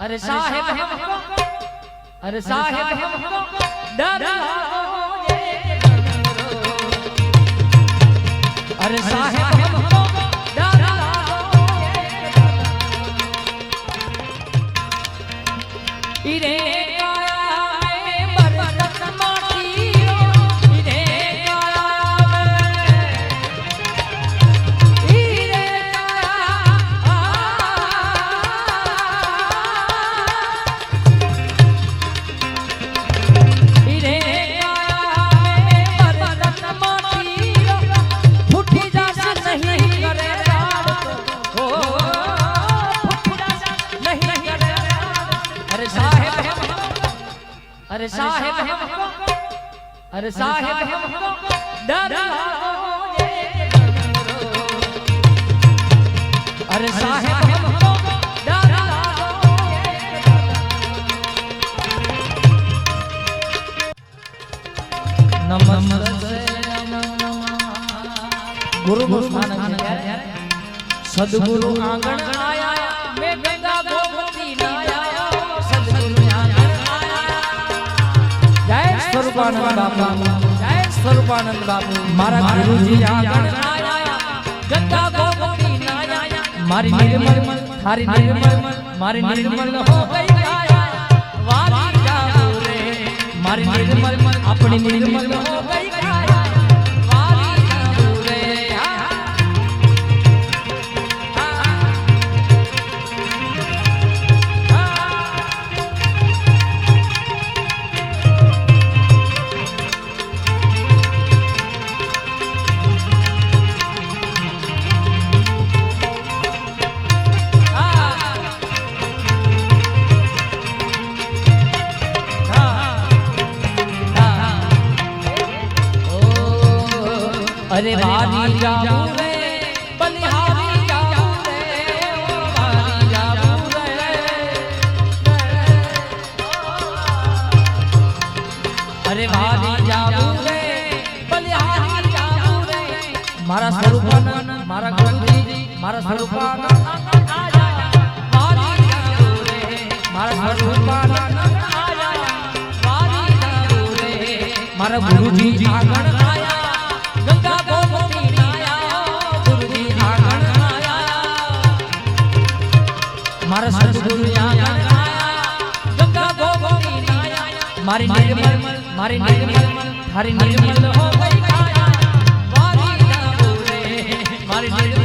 अरे साहेब हमको अरे साहेब हमको डर अरे साहेब हमको डर इरे अरे साहेब हमको अरे साहेब हमको डर अरे साहेब हमको डर नमस्ते गुरु गोस्वामी सदगुरु आंगण आया मैं गंगा गोमती लाया सदगुरु स्वरूपानंद बापू जय स्वरूपानंद बापू मारा गुरुजी आंगण आया गंगा गोमती नाया मारी निर्मल थारी निर्मल मारी निर्मल हो गई काया वारी जाओ रे मारी निर्मल अपनी निर्मल हो गई काया वारी जाओ रे अरे वारी जाऊ रे बलिहारी जाऊ रे वारी जाऊ रे अरे वारी जाऊ रे बलिहारी जाऊ रे मारा स्वरूपानंद मारा गुरुजी मारा स्वरूपानंद आया वारी जाऊ रे मारा स्वरूपानंद आया वारी जाऊ रे मारा गुरुजी आंगण आया गंगा गोमती नाया गुरुजी आंगण आया मारा सदगुरु आंगण आया गंगा गोमती नाया मारी निर्मल थारी निर्मल हो गई काया वारी जाओ रे मारी निर्मल